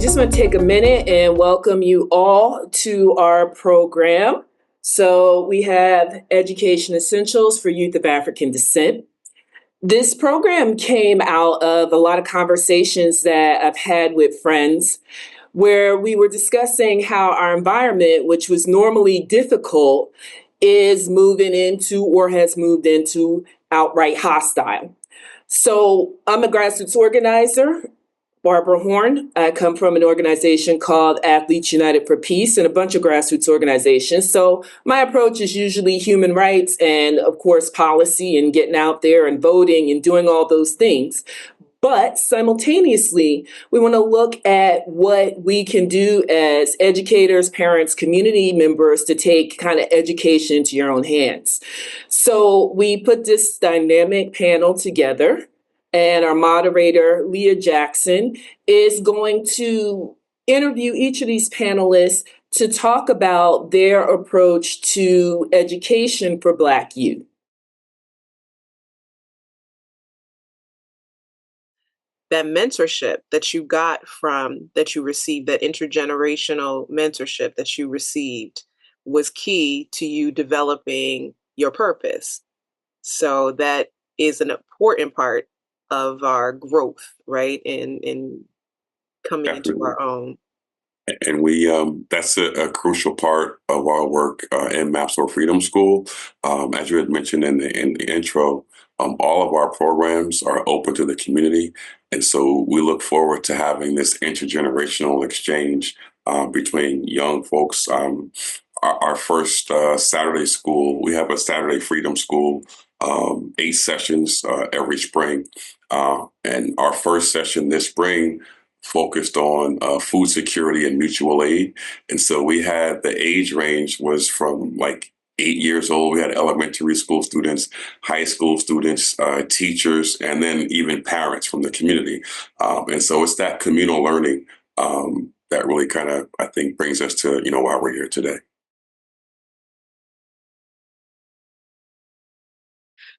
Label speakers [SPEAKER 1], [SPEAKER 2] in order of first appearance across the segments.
[SPEAKER 1] just want to take a minute and welcome you all to our program. So we have Education Essentials for Youth of African Descent. This program came out of a lot of conversations that I've had with friends where we were discussing how our environment, which was normally difficult, is moving into or has moved into outright hostile. So I'm a grassroots organizer, Barbara Horn. I come from an organization called Athletes United for Peace and a bunch of grassroots organizations. So my approach is usually human rights and, of course, policy and getting out there and voting and doing all those things. But simultaneously, we want to look at what we can do as educators, parents, community members to take kind of education into your own hands. So we put this dynamic panel together. And our moderator, Leah Jackson, is going to interview each of these panelists to talk about their approach to education for Black youth.
[SPEAKER 2] That mentorship that you got that you received, that intergenerational mentorship that you received was key to you developing your purpose. So that is an important part of our growth, right? In coming into our own.
[SPEAKER 3] And we that's a crucial part of our work in MAPSO Freedom School. As you had mentioned in the intro, all of our programs are open to the community. And so we look forward to having this intergenerational exchange between young folks. Our first Saturday school, we have a Saturday Freedom School, 8 sessions every spring. And our first session this spring focused on food security and mutual aid. And so we had the age range was from like 8 years old. We had elementary school students, high school students, teachers, and then even parents from the community. And so it's that communal learning that really kind of, I think, brings us to, why we're here today.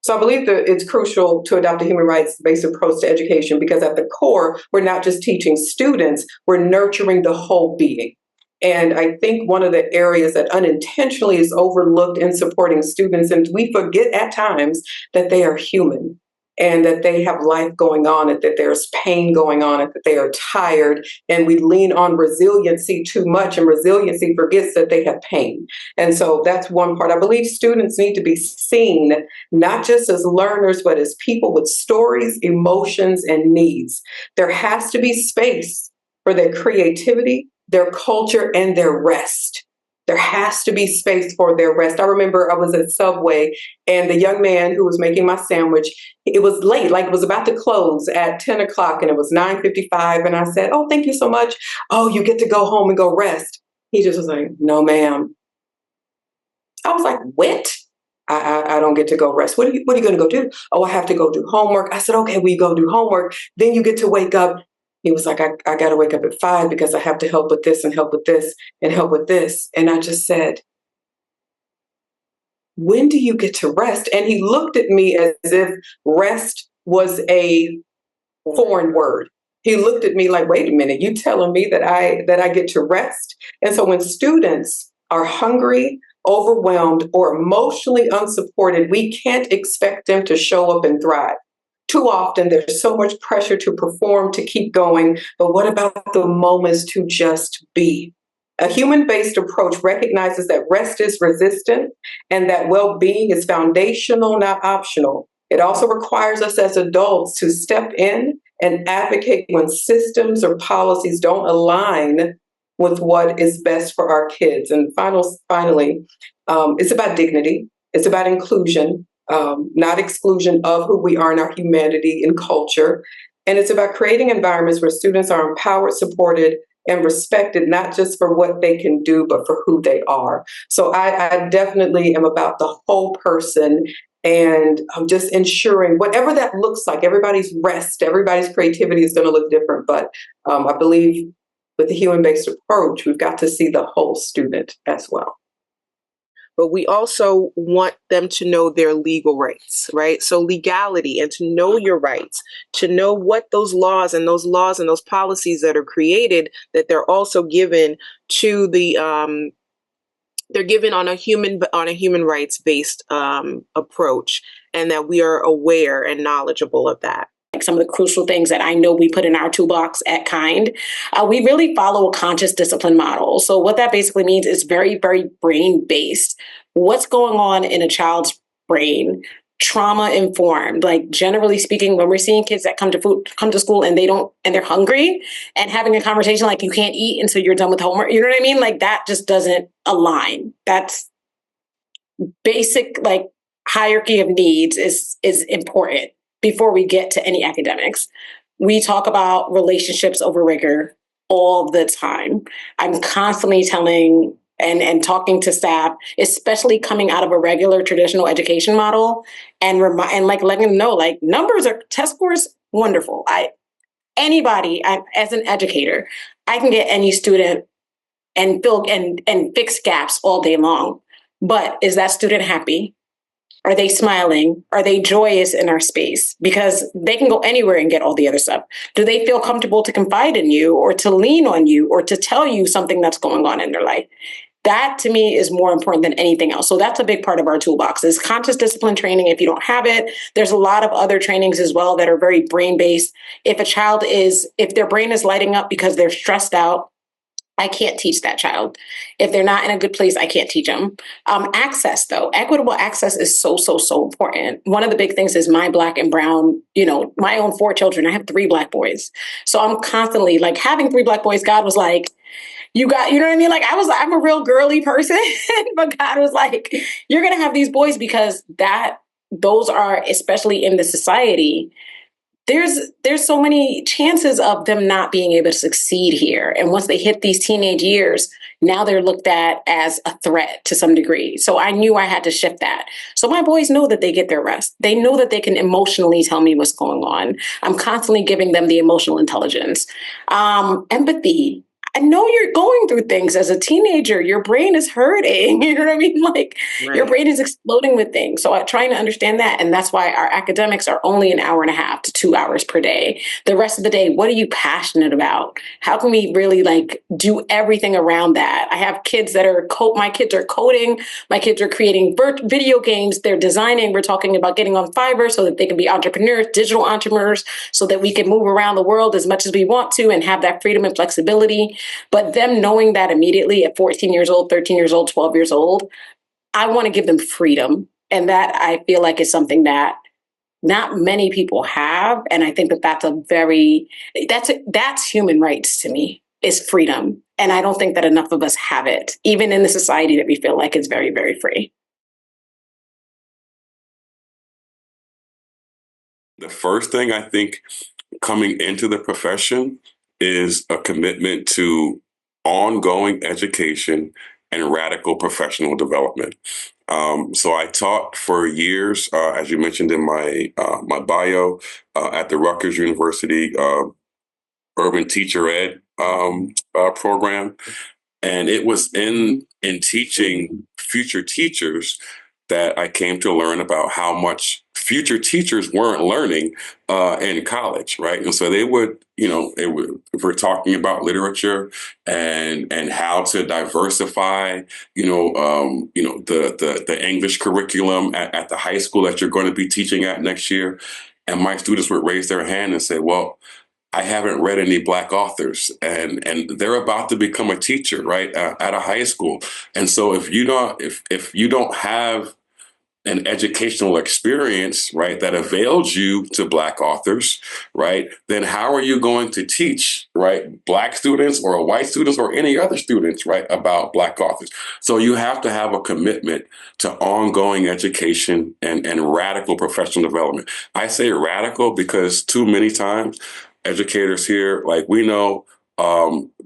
[SPEAKER 4] So I believe that it's crucial to adopt a human rights-based approach to education because at the core, we're not just teaching students, we're nurturing the whole being. And I think one of the areas that unintentionally is overlooked in supporting students, and we forget at times that they are human and that they have life going on, and that there's pain going on, and that they are tired, and we lean on resiliency too much, and resiliency forgets that they have pain. And so that's one part. I believe students need to be seen not just as learners, but as people with stories, emotions, and needs. There has to be space for their creativity, their culture, and their rest. There has to be space for their rest. I remember I was at Subway and the young man who was making my sandwich, it was late, like it was about to close at 10 o'clock and it was 9:55. And I said, "Oh, thank you so much. Oh, you get to go home and go rest." He just was like, "No, ma'am." I was like, "What? I don't get to go rest. What are you going to go do?" "Oh, I have to go do homework." I said, "Okay, we go do homework. Then you get to wake up." He was like, I got to wake up at 5 because I have to help with this and help with this and help with this. And I just said, "When do you get to rest?" And he looked at me as if rest was a foreign word. He looked at me like, "Wait a minute, you telling me that I get to rest?" And so when students are hungry, overwhelmed, or emotionally unsupported, we can't expect them to show up and thrive. Too often, there's so much pressure to perform, to keep going, but what about the moments to just be? A human-based approach recognizes that rest is resistant and that well-being is foundational, not optional. It also requires us as adults to step in and advocate when systems or policies don't align with what is best for our kids. And finally, it's about dignity. It's about inclusion. Not exclusion of who we are in our humanity and culture. And it's about creating environments where students are empowered, supported, and respected, not just for what they can do, but for who they are. So I definitely am about the whole person, and I'm just ensuring whatever that looks like, everybody's rest, everybody's creativity is going to look different. But I believe with the human-based approach, we've got to see the whole student as well.
[SPEAKER 2] but we also want them to know their legal rights, right? So legality, and to know your rights, to know what those laws and those policies that are created, that they're also given to the they're given on a human rights based approach, and that we are aware and knowledgeable of that.
[SPEAKER 5] Some of the crucial things that I know we put in our toolbox at Kind, we really follow a conscious discipline model. So what that basically means is very, very brain based. What's going on in a child's brain? Trauma informed. Like, generally speaking, when we're seeing kids that come to school and they're hungry, and having a conversation like, you can't eat until you're done with homework, you know what I mean? Like, that just doesn't align. That's basic, like, hierarchy of needs is important before we get to any academics. We talk about relationships over rigor all the time. I'm constantly telling and talking to staff, especially coming out of a regular traditional education model, and like letting them know, like, numbers or test scores, wonderful. As an educator, I can get any student and fix gaps all day long. But is that student happy? Are they smiling? Are they joyous in our space? Because they can go anywhere and get all the other stuff. Do they feel comfortable to confide in you, or to lean on you, or to tell you something that's going on in their life? That, to me, is more important than anything else. So that's a big part of our toolbox, is conscious discipline training. If you don't have it, there's a lot of other trainings as well that are very brain-based. If their brain is lighting up because they're stressed out, I can't teach that child. If they're not in a good place, I can't teach them. Access, though, equitable access is so, so, so important. One of the big things is my Black and brown, my own 4 children. I have 3 Black boys. So I'm constantly like, having 3 Black boys, God was like, you know what I mean? Like, I'm a real girly person, but God was like, you're going to have these boys, because those are, especially in the society, there's so many chances of them not being able to succeed here. And once they hit these teenage years, now they're looked at as a threat to some degree. So I knew I had to shift that. So my boys know that they get their rest. They know that they can emotionally tell me what's going on. I'm constantly giving them the emotional intelligence, empathy. I know you're going through things as a teenager. Your brain is hurting. You know what I mean? Like, right. Your brain is exploding with things. So I'm trying to understand that. And that's why our academics are only an hour and a half to 2 hours per day. The rest of the day, what are you passionate about? How can we really do everything around that? I have kids that my kids are coding. My kids are creating video games. They're designing. We're talking about getting on Fiverr so that they can be entrepreneurs, digital entrepreneurs, so that we can move around the world as much as we want to and have that freedom and flexibility. But them knowing that immediately at 14 years old, 13 years old, 12 years old, I want to give them freedom. And that, I feel like, is something that not many people have. And I think that's human rights to me, is freedom. And I don't think that enough of us have it, even in the society that we feel like is very, very free.
[SPEAKER 3] The first thing I think coming into the profession is a commitment to ongoing education and radical professional development. So I taught for years, as you mentioned in my bio, at the Rutgers University Urban Teacher Ed program. And it was in teaching future teachers that I came to learn about how much future teachers weren't learning in college, right? And so they would, if we're talking about literature and how to diversify, the English curriculum at the high school that you're going to be teaching at next year, and my students would raise their hand and say, "Well, I haven't read any Black authors," and they're about to become a teacher, right, at a high school. And so if you don't have an educational experience, right, that avails you to Black authors, right, then how are you going to teach, right, Black students or white students or any other students, right, about Black authors? So you have to have a commitment to ongoing education and radical professional development. I say radical because too many times educators here, we know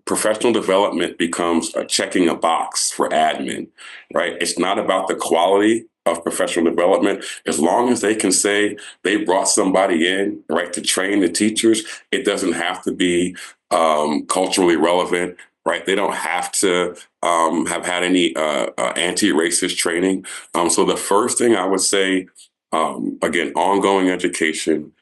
[SPEAKER 3] professional development becomes checking a box for admin, right? It's not about the quality of professional development. As long as they can say they brought somebody in, right, to train the teachers, it doesn't have to be culturally relevant, right? They don't have to have had any anti-racist training. So the first thing I would say, again, ongoing education,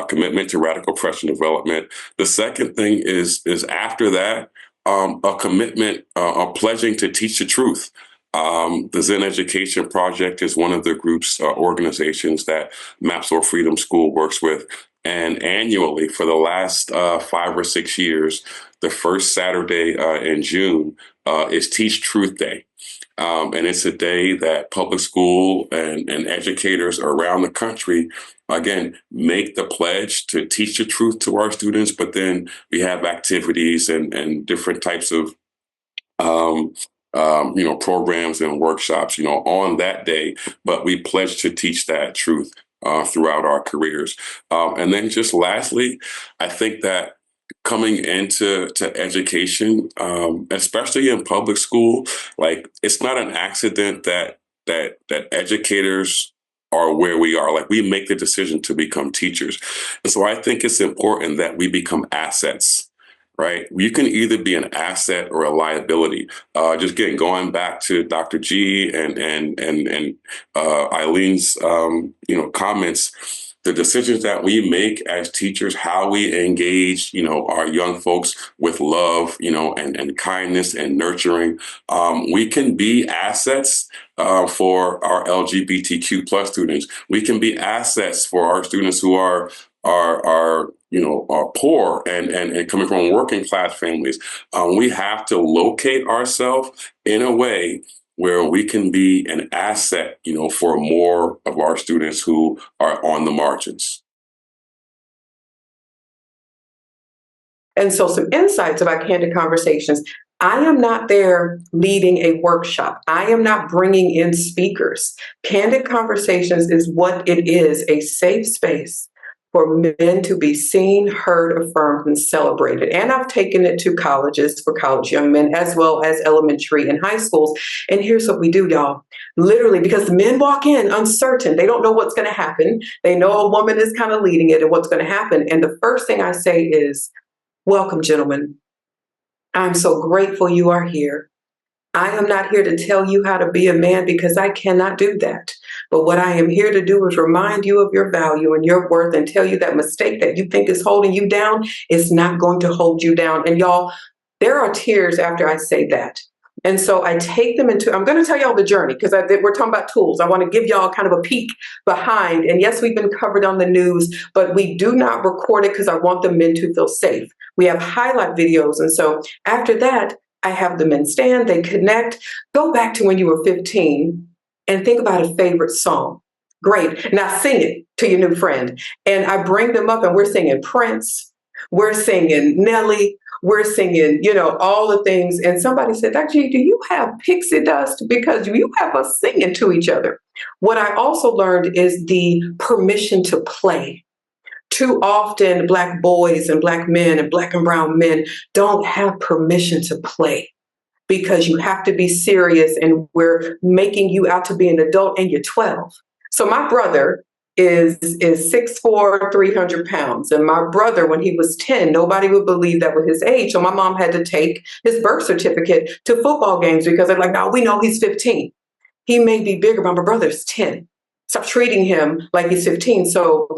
[SPEAKER 3] commitment to radical professional development. The second thing is after that, a commitment, a pledging to teach the truth. The Zen Education Project is one of the groups, organizations that MAPSO Freedom School works with. And annually, for the last 5 or 6 years, the first Saturday in June is Teach Truth Day. And it's a day that public school and educators around the country, again, make the pledge to teach the truth to our students. But then we have activities and different types of programs and workshops, on that day, but we pledge to teach that truth throughout our careers. And then just lastly, I think that coming into education, especially in public school, like it's not an accident that educators are where we are. Like we make the decision to become teachers. And so I think it's important that we become assets. Right. You can either be an asset or a liability. Just going back to Dr. G and Alleyne's comments. The decisions that we make as teachers, how we engage, our young folks with love, and kindness and nurturing. We can be assets for our LGBTQ plus students. We can be assets for our students who are poor and coming from working class families. We have to locate ourselves in a way where we can be an asset, for more of our students who are on the margins.
[SPEAKER 4] And so some insights about Candid Conversations. I am not there leading a workshop. I am not bringing in speakers. Candid Conversations is what it is, a safe space for men to be seen, heard, affirmed, and celebrated. And I've taken it to colleges for college young men, as well as elementary and high schools. And here's what we do, y'all. Literally, because the men walk in uncertain. They don't know what's going to happen. They know a woman is kind of leading it and what's going to happen. And the first thing I say is, welcome, gentlemen. I'm so grateful you are here. I am not here to tell you how to be a man because I cannot do that. But what I am here to do is remind you of your value and your worth and tell you that mistake that you think is holding you down is not going to hold you down. And y'all, there are tears after I say that. And so I take them I'm going to tell y'all the journey because we're talking about tools. I want to give y'all kind of a peek behind. And yes, we've been covered on the news, but we do not record it because I want the men to feel safe. We have highlight videos. And so after that, I have the men stand, they connect, go back to when you were 15 and think about a favorite song. Great. Now sing it to your new friend. And I bring them up and we're singing Prince, we're singing Nelly, we're singing, all the things. And somebody said, Dr. G, do you have pixie dust? Because you have us singing to each other. What I also learned is the permission to play. Too often, Black boys and Black men and Black and brown men don't have permission to play because you have to be serious and we're making you out to be an adult and you're 12. So my brother is 6'4", 300 pounds. And my brother, when he was 10, nobody would believe that was his age. So my mom had to take his birth certificate to football games because they're like, no, we know he's 15. He may be bigger, but my brother's 10. Stop treating him like he's 15. So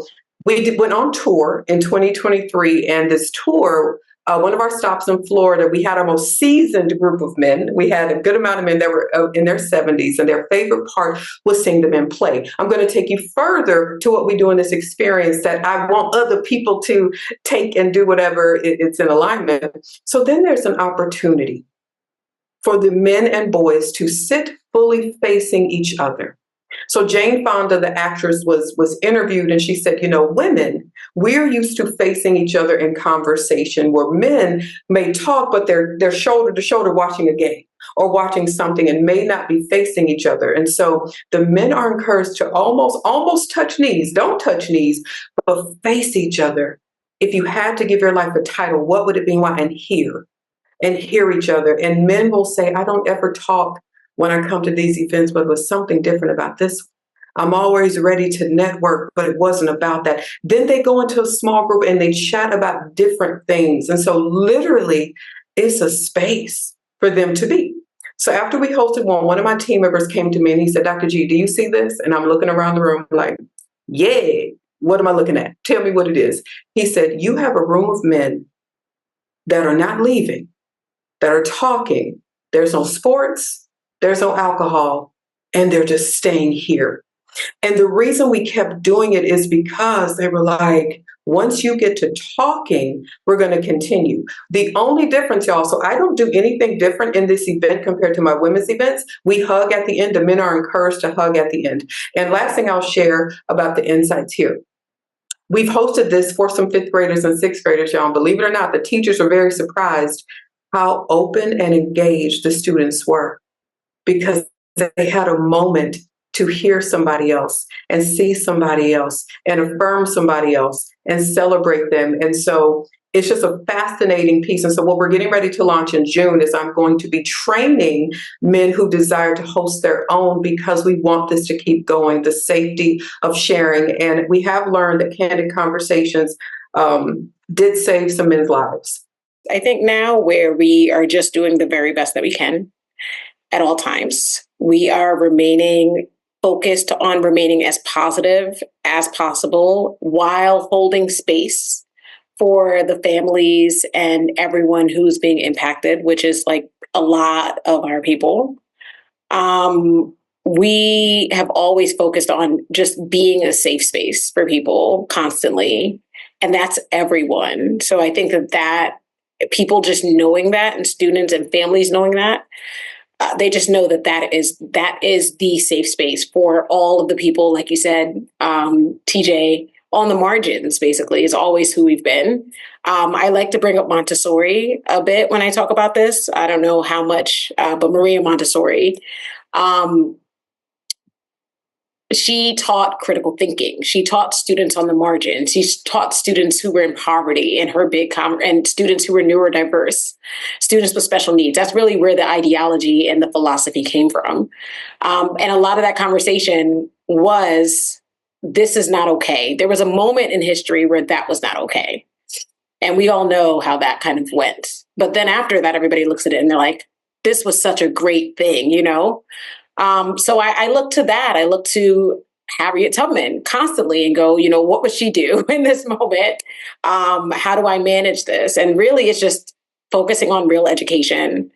[SPEAKER 4] we went on tour in 2023, and this tour, one of our stops in Florida, we had our most seasoned group of men. We had a good amount of men that were in their 70s, and their favorite part was seeing the men play. I'm going to take you further to what we do in this experience that I want other people to take and do whatever it's in alignment. So then there's an opportunity for the men and boys to sit fully facing each other. So Jane Fonda, the actress, was interviewed, and she said, women, we're used to facing each other in conversation where men may talk, but they're shoulder to shoulder watching a game or watching something and may not be facing each other. And so the men are encouraged to almost touch knees, don't touch knees, but face each other. If you had to give your life a title, what would it be? Why? And hear each other. And men will say, I don't ever talk when I come to these events, but it was something different about this. I'm always ready to network, but it wasn't about that. Then they go into a small group and they chat about different things. And so literally it's a space for them to be. So after we hosted one of my team members came to me and he said, Dr. G, do you see this? And I'm looking around the room like, yeah, what am I looking at? Tell me what it is. He said, you have a room of men that are not leaving, that are talking. There's no sports, there's no alcohol, and they're just staying here. And the reason we kept doing it is because they were like, once you get to talking, we're going to continue. The only difference, y'all, so I don't do anything different in this event compared to my women's events. We hug at the end. The men are encouraged to hug at the end. And last thing I'll share about the insights here. We've hosted this for some fifth graders and sixth graders, y'all. Believe it or not, the teachers are very surprised how open and engaged the students were because they had a moment to hear somebody else and see somebody else and affirm somebody else and celebrate them. And so it's just a fascinating piece. And so what we're getting ready to launch in June is I'm going to be training men who desire to host their own because we want this to keep going, the safety of sharing. And we have learned that candid conversations did save some men's lives.
[SPEAKER 5] I think now where we are just doing the very best that we can at all times, we are remaining focused on remaining as positive as possible while holding space for the families and everyone who's being impacted, which is like a lot of our people. We have always focused on just being a safe space for people constantly, and that's everyone. So I think that people just knowing that, and students and families knowing that, they just know that is the safe space for all of the people, like you said, TJ, on the margins, basically, is always who we've been. I like to bring up Montessori a bit when I talk about this. I don't know how much, but Maria Montessori, she taught critical thinking. She taught students on the margins. She taught students who were in poverty in her and students who were neurodiverse, students with special needs. That's really where the ideology and the philosophy came from. And a lot of that conversation was, this is not okay. There was a moment in history where that was not okay. And we all know how that kind of went. But then after that, everybody looks at it and they're like, this was such a great thing, you know? So I look to that. I look to Harriet Tubman constantly and go, you know, what would she do in this moment? How do I manage this? And really, it's just focusing on real education,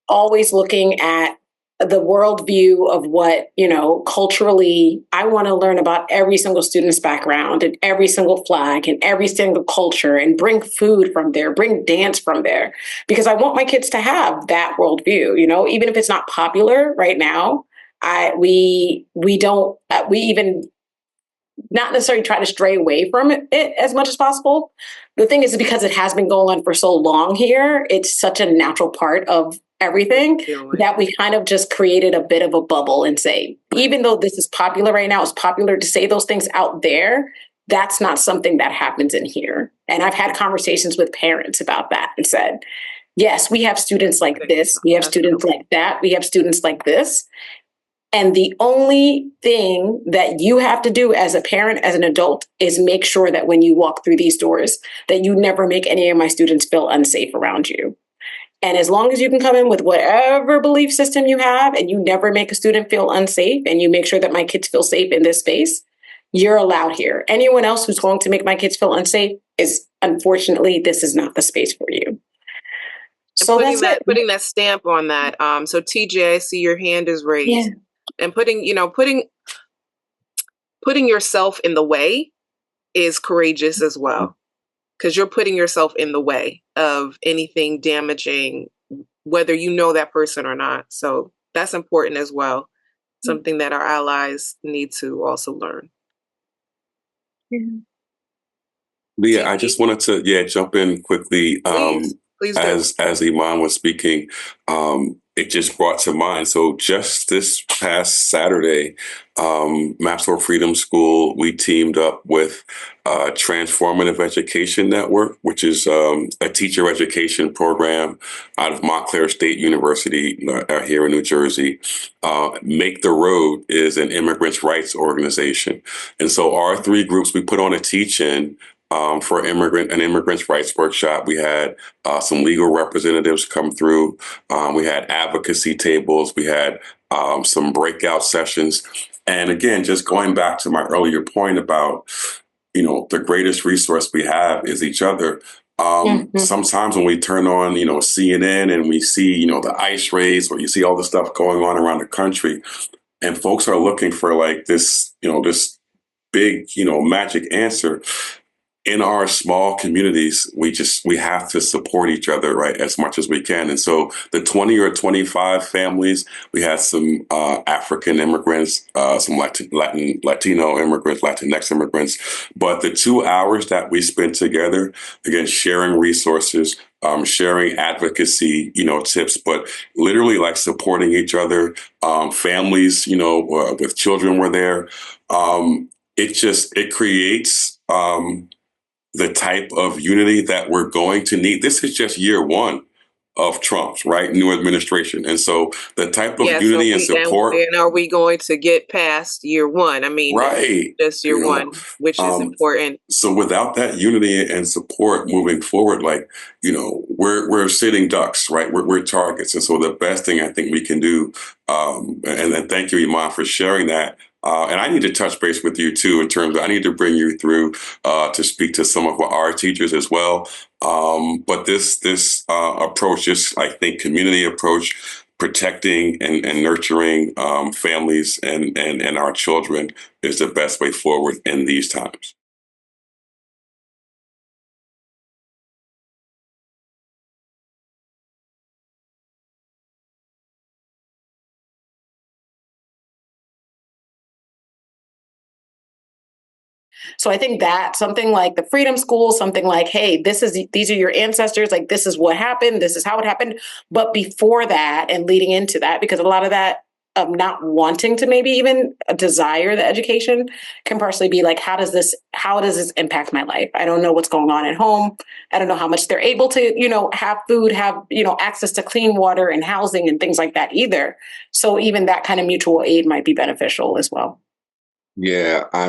[SPEAKER 5] always looking at the worldview of what, you know, culturally, I want to learn about every single student's background and every single flag and every single culture, and bring food from there, bring dance from there, because I want my kids to have that worldview, you know, even if it's not popular right now. We even not necessarily try to stray away from it as much as possible. The thing is, because it has been going on for so long here, it's such a natural part of everything that we kind of just created a bit of a bubble and say, even though this is popular right now, it's popular to say those things out there, that's not something that happens in here. And I've had conversations with parents about that and said, yes, we have students like this, we have students like that, we have students like this. And the only thing that you have to do as a parent, as an adult, is make sure that when you walk through these doors, that you never make any of my students feel unsafe around you. And as long as you can come in with whatever belief system you have and you never make a student feel unsafe, and you make sure that my kids feel safe in this space, you're allowed here. Anyone else who's going to make my kids feel unsafe is, unfortunately, this is not the space for you. So
[SPEAKER 2] putting that stamp on that. So TJ, I see your hand is raised. Yeah. And putting yourself in the way is courageous as well, because you're putting yourself in the way of anything damaging, whether you know that person or not. So that's important as well. Something that our allies need to also learn.
[SPEAKER 3] Yeah, I just wanted to jump in quickly.
[SPEAKER 2] Please
[SPEAKER 3] as Iman was speaking, it just brought to mind. So just this past Saturday, MAPSO Freedom School, we teamed up with Transformative Education Network, which is a teacher education program out of Montclair State University here in New Jersey. Make the Road is an immigrants' rights organization. And so our three groups, we put on a teach-in for an immigrants' rights workshop. We had some legal representatives come through. We had advocacy tables. We had some breakout sessions. And again, just going back to my earlier point about, the greatest resource we have is each other. Sometimes when we turn on, CNN and we see, the ICE raids, or you see all the stuff going on around the country, and folks are looking for like this, this big, magic answer. In our small communities, we have to support each other, right, as much as we can. And so the 20 or 25 families, we had some African immigrants, some Latino immigrants, Latinx immigrants. But the 2 hours that we spent together, again, sharing resources, sharing advocacy, tips, but literally like supporting each other. Families, with children were there. It creates the type of unity that we're going to need. This is just year one of Trump's, right, new administration. And so the type of unity and support.
[SPEAKER 2] And are we going to get past year one? I mean,
[SPEAKER 3] right.
[SPEAKER 2] Just year one, which is important.
[SPEAKER 3] So without that unity and support moving forward, like, we're sitting ducks, right? We're targets. And so the best thing I think we can do, and thank you, Iman, for sharing that. And I need to touch base with you too, in terms of, I need to bring you through to speak to some of our teachers as well. But this approach, just I think community approach, protecting and nurturing families and our children is the best way forward in these times.
[SPEAKER 5] So I think that something like the Freedom School, something like, hey, these are your ancestors, like this is what happened, this is how it happened. But before that and leading into that, because a lot of that not wanting to maybe even desire the education can partially be like, how does this impact my life? I don't know what's going on at home. I don't know how much they're able to, have food, have, access to clean water and housing and things like that either. So even that kind of mutual aid might be beneficial as well.
[SPEAKER 3] Yeah, I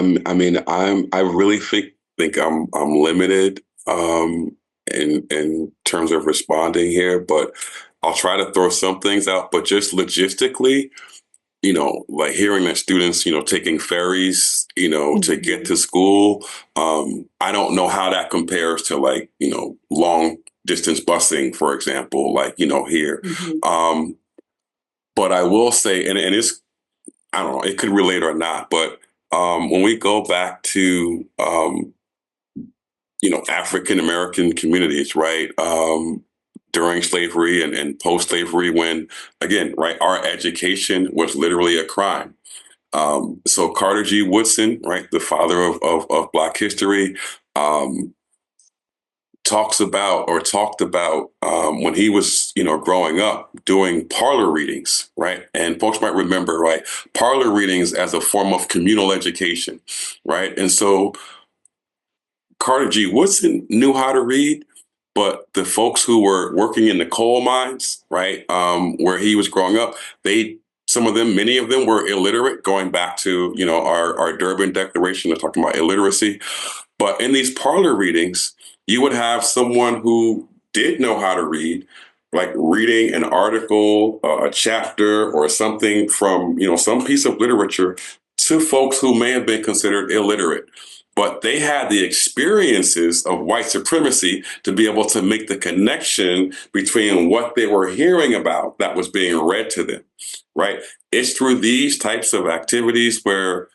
[SPEAKER 3] really think I'm limited in terms of responding here, but I'll try to throw some things out. But just logistically, like hearing that students, taking ferries, to get to school, I don't know how that compares to like, long distance busing, for example, like, here. But I will say, and it's, I don't know, it could relate or not, but when we go back to, African American communities, right, during slavery and post slavery, when, again, right, our education was literally a crime. So Carter G. Woodson, right, the father of Black history, talked about when he was, growing up, doing parlor readings, right? And folks might remember, right, parlor readings as a form of communal education, right? And so Carter G. Woodson knew how to read, but the folks who were working in the coal mines, right, where he was growing up, many of them were illiterate, going back to, our Durban Declaration, they're talking about illiteracy. But in these parlor readings, you would have someone who did know how to read, like reading an article, a chapter, or something from, some piece of literature to folks who may have been considered illiterate. But they had the experiences of white supremacy to be able to make the connection between what they were hearing about that was being read to them, right? It's through these types of activities where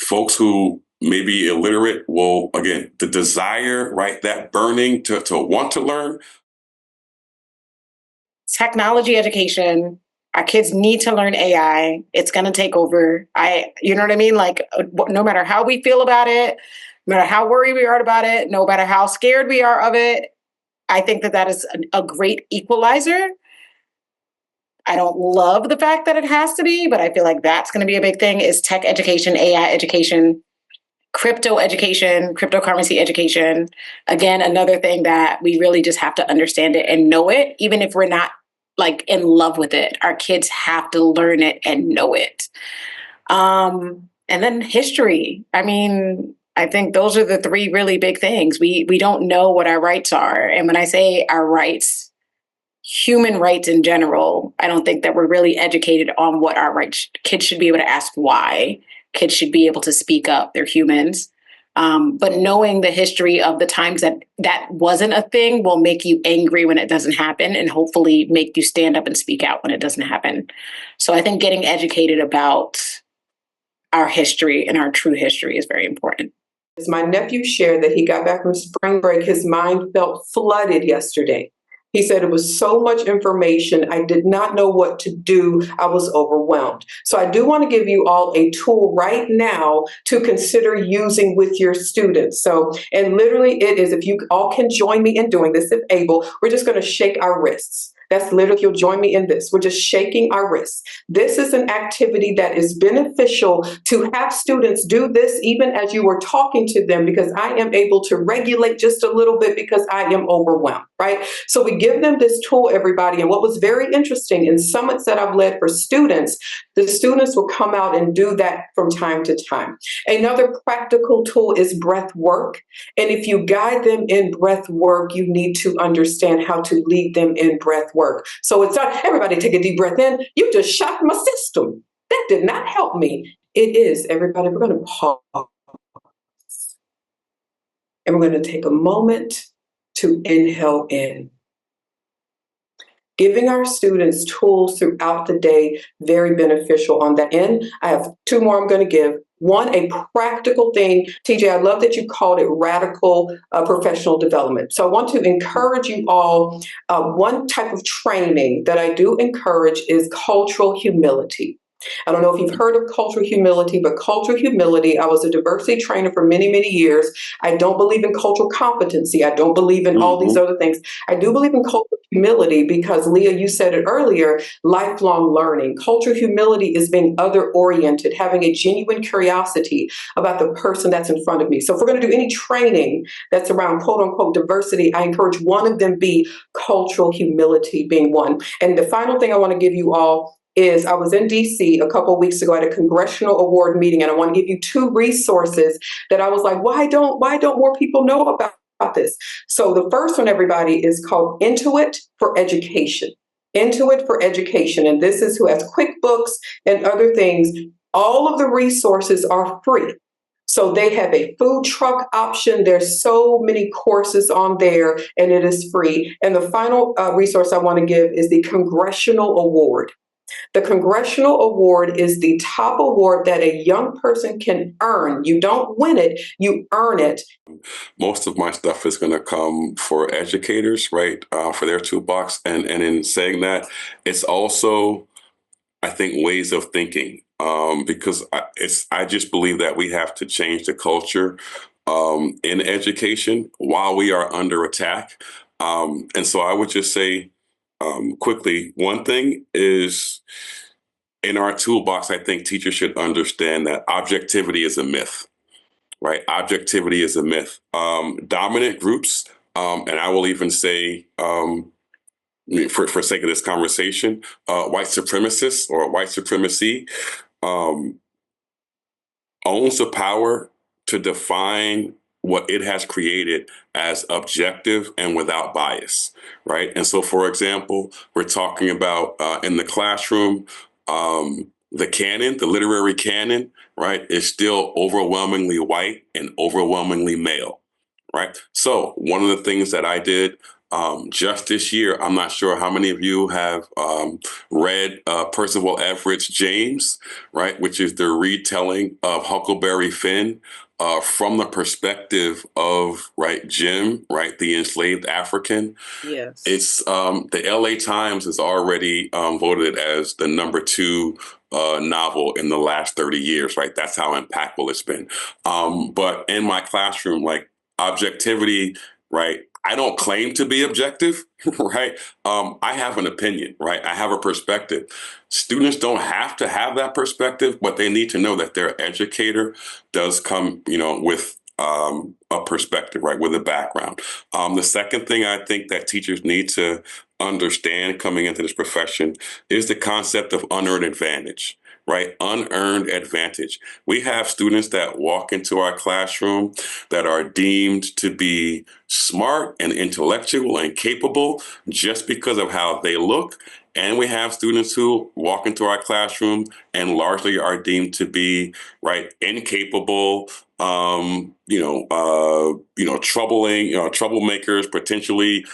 [SPEAKER 3] folks who may be illiterate will, again, the desire, right, that burning to want to learn.
[SPEAKER 5] Technology education. Our kids need to learn AI. It's going to take over. You know what I mean? Like, no matter how we feel about it, no matter how worried we are about it, no matter how scared we are of it, I think that is a great equalizer. I don't love the fact that it has to be, but I feel like that's going to be a big thing, is tech education, AI education, crypto education, cryptocurrency education. Again, another thing that we really just have to understand it and know it, even if we're not like in love with it. Our kids have to learn it and know it. And then history. I mean, I think those are the three really big things. We don't know what our rights are. And when I say our rights, human rights in general, I don't think that we're really educated on what our rights. Kids should be able to ask why. Kids should be able to speak up. They're humans. But knowing the history of the times that wasn't a thing will make you angry when it doesn't happen, and hopefully make you stand up and speak out when it doesn't happen. So I think getting educated about our history and our true history is very important.
[SPEAKER 4] As my nephew shared that he got back from spring break, his mind felt flooded yesterday. He said it was so much information. I did not know what to do. I was overwhelmed. So I do want to give you all a tool right now to consider using with your students. So, and literally it is, if you all can join me in doing this, if able, we're just going to shake our wrists. That's literally, you'll join me in this. We're just shaking our wrists. This is an activity that is beneficial to have students do this even as you were talking to them, because I am able to regulate just a little bit because I am overwhelmed, right? So we give them this tool, everybody. And what was very interesting in summits that I've led for students, the students will come out and do that from time to time. Another practical tool is breath work. And if you guide them in breath work, you need to understand how to lead them in breath work. So it's not everybody take a deep breath in. You just shocked my system. That did not help me. It is, everybody, we're going to pause. And we're going to take a moment to inhale in. Giving our students tools throughout the day, very beneficial on that end. I have two more I'm going to give. One, a practical thing. TJ, I love that you called it radical professional development. So I want to encourage you all. One type of training that I do encourage is cultural humility. I don't know if you've heard of cultural humility, but cultural humility, I was a diversity trainer for many, many years. I don't believe in cultural competency. I don't believe in all these other things. I do believe in cultural humility because, Leah, you said it earlier, lifelong learning. Cultural humility is being other-oriented, having a genuine curiosity about the person that's in front of me. So if we're going to do any training that's around quote-unquote diversity, I encourage one of them be cultural humility being one. And the final thing I want to give you all is I was in DC a couple of weeks ago at a congressional award meeting, and I want to give you two resources that I was like, why don't more people know about this? So the first one, everybody, is called Intuit for Education. Intuit for Education, and this is who has QuickBooks and other things. All of the resources are free. So they have a food truck option. There's so many courses on there, and it is free. And the final resource I want to give is the Congressional Award. The Congressional Award is the top award that a young person can earn. You don't win it, you earn it.
[SPEAKER 3] Most of my stuff is going to come for educators, right, for their toolbox. And in saying that, it's also, I think, ways of thinking, because I just believe that we have to change the culture in education while we are under attack. And so I would just say, quickly, one thing is in our toolbox, I think teachers should understand that objectivity is a myth, right? Objectivity is a myth. Dominant groups, and I will even say, for sake of this conversation, white supremacists or white supremacy owns the power to define what it has created as objective and without bias, right? And so, for example, we're talking about in the classroom, the canon, the literary canon, right, is still overwhelmingly white and overwhelmingly male, right? So one of the things that I did just this year, I'm not sure how many of you have read Percival Everett's James, right, which is the retelling of Huckleberry Finn from the perspective of, right, Jim, right, the enslaved African.
[SPEAKER 2] Yes.
[SPEAKER 3] It's the LA Times has already voted it as the #2 novel in the last 30 years, right? That's how impactful it's been. But in my classroom, like objectivity, right? I don't claim to be objective, right? I have an opinion, right? I have a perspective. Students don't have to have that perspective, but they need to know that their educator does come, with a perspective, right, with a background. The second thing I think that teachers need to understand coming into this profession is the concept of unearned advantage, right? Unearned advantage. We have students that walk into our classroom that are deemed to be smart and intellectual and capable just because of how they look. And we have students who walk into our classroom and largely are deemed to be, right, incapable, troubling, troublemakers, potentially,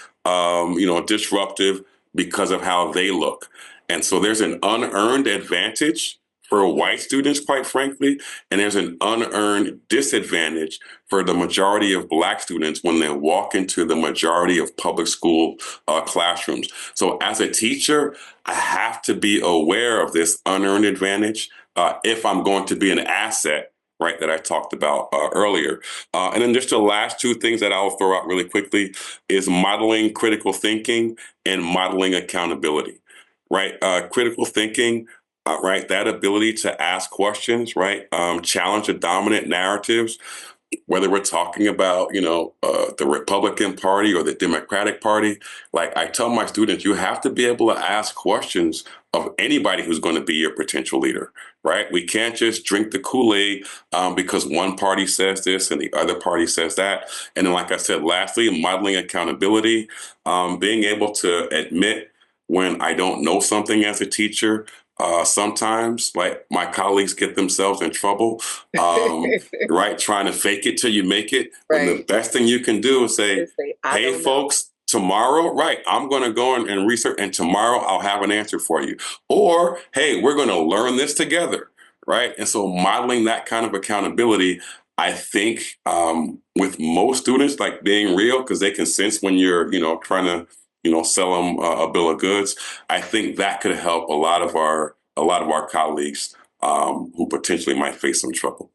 [SPEAKER 3] disruptive because of how they look. And so there's an unearned advantage for white students, quite frankly, and there's an unearned disadvantage for the majority of Black students when they walk into the majority of public school classrooms. So as a teacher, I have to be aware of this unearned advantage if I'm going to be an asset, right, that I talked about earlier. And then just the last two things that I'll throw out really quickly is modeling critical thinking and modeling accountability, right? Critical thinking, right, that ability to ask questions, right, challenge the dominant narratives, whether we're talking about, the Republican Party or the Democratic Party. Like I tell my students, you have to be able to ask questions of anybody who's going to be your potential leader, right? We can't just drink the Kool-Aid because one party says this and the other party says that. And then, like I said, lastly, modeling accountability, being able to admit when I don't know something as a teacher. Sometimes, like my colleagues get themselves in trouble, right? Trying to fake it till you make it. When the best thing you can do is say, hey, folks, tomorrow, right, I'm going to go and research, and tomorrow I'll have an answer for you. Or, hey, we're going to learn this together, right? And so modeling that kind of accountability, I think with most students, like being real, because they can sense when you're, trying to, sell them a bill of goods. I think that could help a lot of our colleagues who potentially might face some trouble.